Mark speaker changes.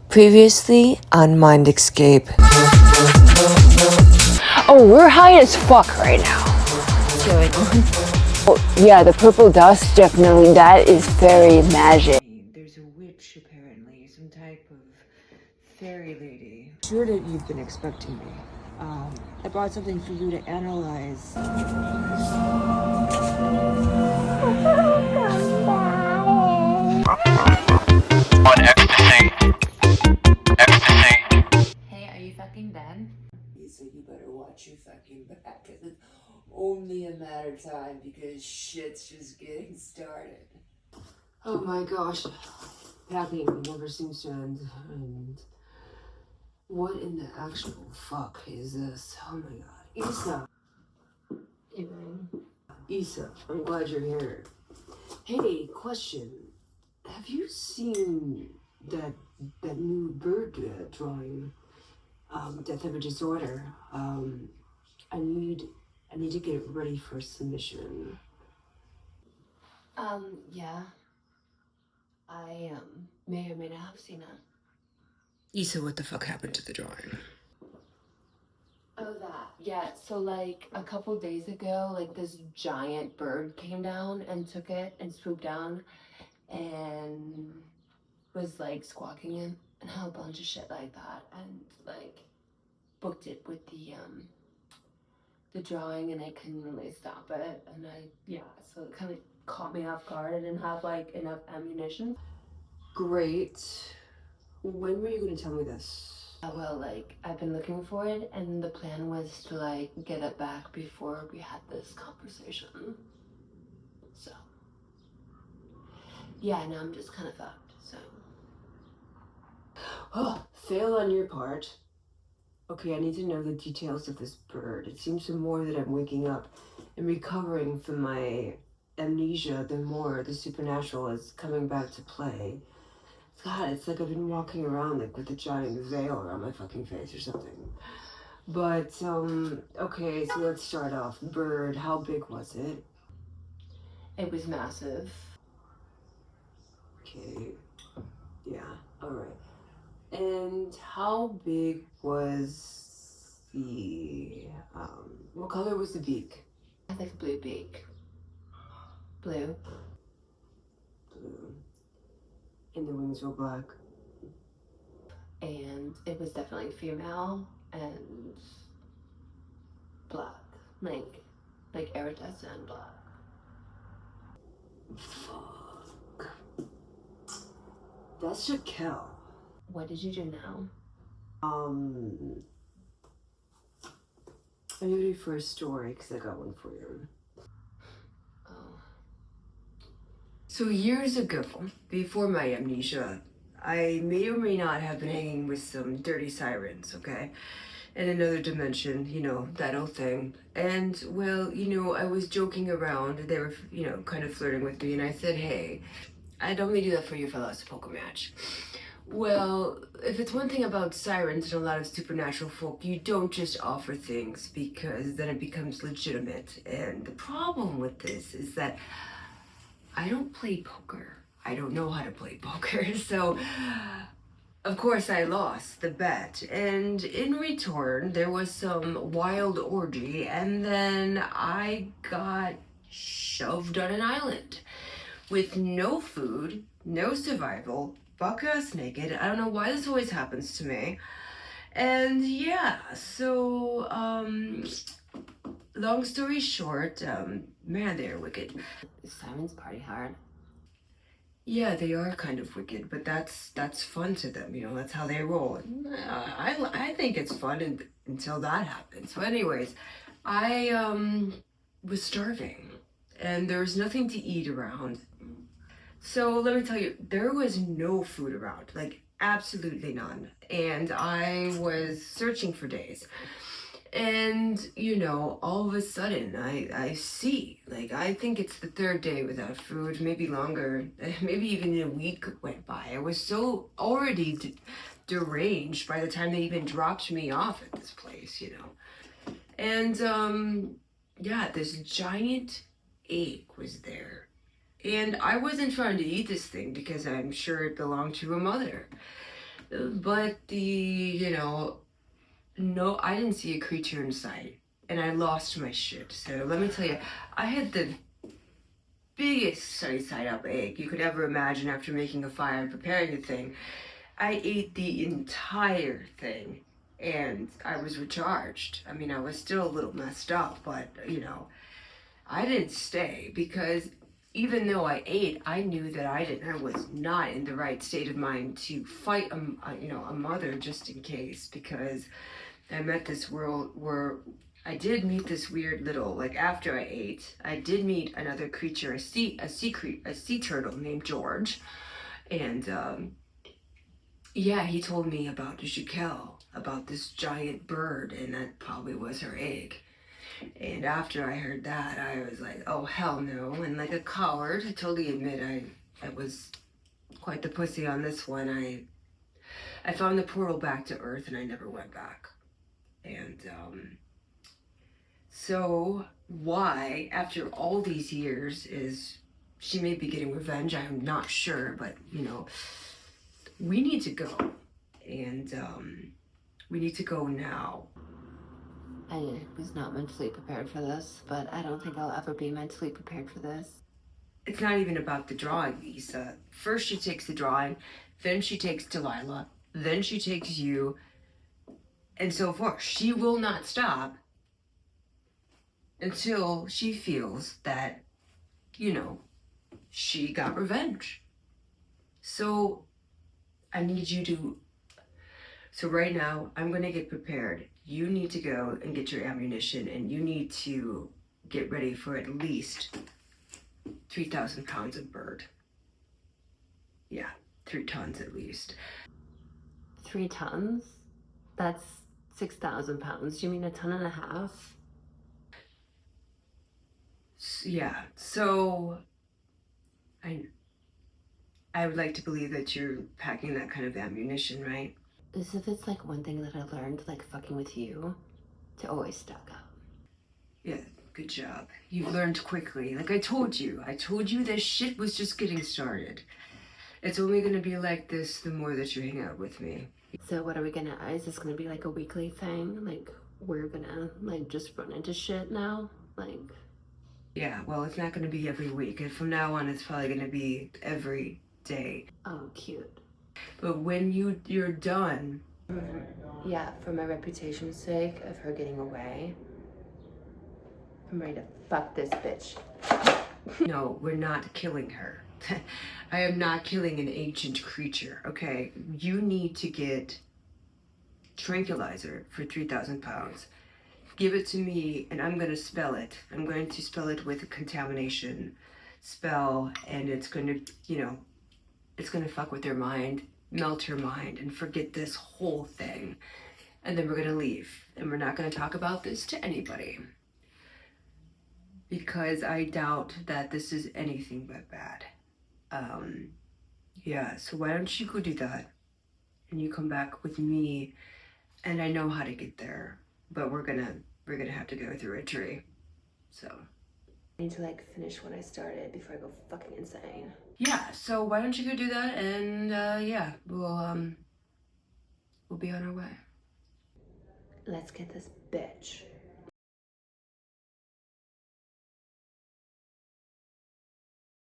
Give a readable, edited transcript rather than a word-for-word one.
Speaker 1: Previously on Mind Escape.
Speaker 2: Oh, we're high as fuck right now.
Speaker 3: What's going on?
Speaker 2: Oh, yeah, the purple dust, definitely. That is very magic.
Speaker 3: There's a witch, apparently. Some type of fairy lady.
Speaker 1: Sure that you've been expecting me.
Speaker 3: I brought something for you to analyze.
Speaker 4: On ecstasy. Ecstasy.
Speaker 3: Hey, are you fucking dead?
Speaker 1: So you better watch your fucking back, cause it's only a matter of time because shit's just getting started.
Speaker 5: Oh my gosh, packing never seems to end, and what in the actual fuck is this? Oh my god. Issa. Issa, I'm glad you're here. Hey, question. Have you seen that new bird drawing? Death of a Disorder. I need to get it ready for submission.
Speaker 2: Yeah. I, may or may not have seen it.
Speaker 5: Issa, what the fuck happened to the drawing?
Speaker 2: Oh, that. Yeah, so, like, a couple days ago, like, this giant bird came down and took it and swooped down and was, like, squawking in and a bunch of shit like that and, like, booked it with the drawing and I couldn't really stop it. And so it kind of caught me off guard. I didn't have, like, enough ammunition.
Speaker 5: Great. When were you going to tell me this?
Speaker 2: Well, like, I've been looking for it, and the plan was to, like, get it back before we had this conversation. So, yeah, now I'm just kind of fucked, so.
Speaker 5: Oh, fail on your part. Okay, I need to know the details of this bird. It seems the more that I'm waking up and recovering from my amnesia, the more the supernatural is coming back to play. God, it's like I've been walking around like with a giant veil around my fucking face or something. But, okay, so let's start off. Bird, how big was it?
Speaker 2: It was massive.
Speaker 5: Okay, yeah, alright. And how big was the, what color was the beak?
Speaker 2: I think blue beak. Blue.
Speaker 5: Blue. And the wings were black.
Speaker 2: And it was definitely female and black. Like iridescent black.
Speaker 5: Fuck. That's Jaquel.
Speaker 2: What did you do now?
Speaker 5: I'm ready for a story because I got one for you.
Speaker 2: Oh.
Speaker 5: So years ago, before my amnesia, I may or may not have been hanging with some dirty sirens, okay? In another dimension, you know, that old thing. And, well, you know, I was joking around. They were, you know, kind of flirting with me. And I said, hey, I'd only do that for you if I lost a poker match. Well, if it's one thing about sirens and a lot of supernatural folk, you don't just offer things because then it becomes legitimate. And the problem with this is that I don't play poker. I don't know how to play poker. So, of course, I lost the bet. And in return, there was some wild orgy. And then I got shoved on an island with no food, no survival, buck-ass naked. I don't know why this always happens to me. And yeah, so, long story short, man, they're wicked.
Speaker 2: Simon's party hard.
Speaker 5: Yeah, they are kind of wicked, but that's fun to them, you know, that's how they roll. And, I think it's fun until that happens. So anyways, I was starving and there was nothing to eat around. So let me tell you, there was no food around, like absolutely none. And I was searching for days. And, you know, all of a sudden I see, like, I think it's the third day without food, maybe longer, maybe even a week went by. I was so already deranged by the time they even dropped me off at this place, you know. And, yeah, this giant egg was there. And I wasn't trying to eat this thing because I'm sure it belonged to a mother. But no, I didn't see a creature in sight, and I lost my shit. So let me tell you, I had the biggest sunny side up egg you could ever imagine after making a fire and preparing the thing. I ate the entire thing, and I was recharged. I mean, I was still a little messed up, but I didn't stay because even though I ate, I knew that I was not in the right state of mind to fight a mother just in case, because I met this world where I did meet this weird little, like after I ate, I did meet another creature, a sea turtle named George, and yeah, he told me about Jaquel, about this giant bird, and that probably was her egg. And after I heard that, I was like, oh hell no, and like a coward, I totally admit I was quite the pussy on this one. I found the portal back to Earth and I never went back. And so why, after all these years, is she may be getting revenge? I'm not sure, but we need to go, and we need to go now.
Speaker 2: I was not mentally prepared for this, but I don't think I'll ever be mentally prepared for this.
Speaker 5: It's not even about the drawing, Lisa. First she takes the drawing, then she takes Delilah, then she takes you, and so forth. She will not stop until she feels that, she got revenge. So I need you to, so right now I'm gonna get prepared. You need to go and get your ammunition, and you need to get ready for at least 3,000 pounds of bird. Yeah, 3 tons at least.
Speaker 2: 3 tons? That's 6,000 pounds. Do you mean a ton and a half?
Speaker 5: Yeah, so I would like to believe that you're packing that kind of ammunition, right?
Speaker 2: As if it's like one thing that I learned, like fucking with you, to always stock up.
Speaker 5: Yeah, good job. You've learned quickly. Like I told you this shit was just getting started. It's only gonna be like this the more that you hang out with me.
Speaker 2: So what are we gonna, is this gonna be like a weekly thing? Like we're gonna like just run into shit now? Like...
Speaker 5: Yeah, well, it's not gonna be every week. And from now on, it's probably gonna be every day.
Speaker 2: Oh, cute.
Speaker 5: But when you're done...
Speaker 2: Yeah, for my reputation's sake of her getting away, I'm ready to fuck this bitch.
Speaker 5: No, we're not killing her. I am not killing an ancient creature, okay? You need to get tranquilizer for 3,000 pounds. Give it to me, and I'm gonna spell it. I'm going to spell it with a contamination spell, and it's gonna, it's gonna fuck with their mind, melt her mind, and forget this whole thing. And then we're gonna leave, and we're not gonna talk about this to anybody. Because I doubt that this is anything but bad. Yeah, so why don't you go do that, and you come back with me, and I know how to get there, but we're gonna have to go through a tree, so.
Speaker 2: I need to like finish what I started before I go fucking insane.
Speaker 5: Yeah, so why don't you go do that, and yeah, we'll be on our way.
Speaker 2: Let's get this bitch.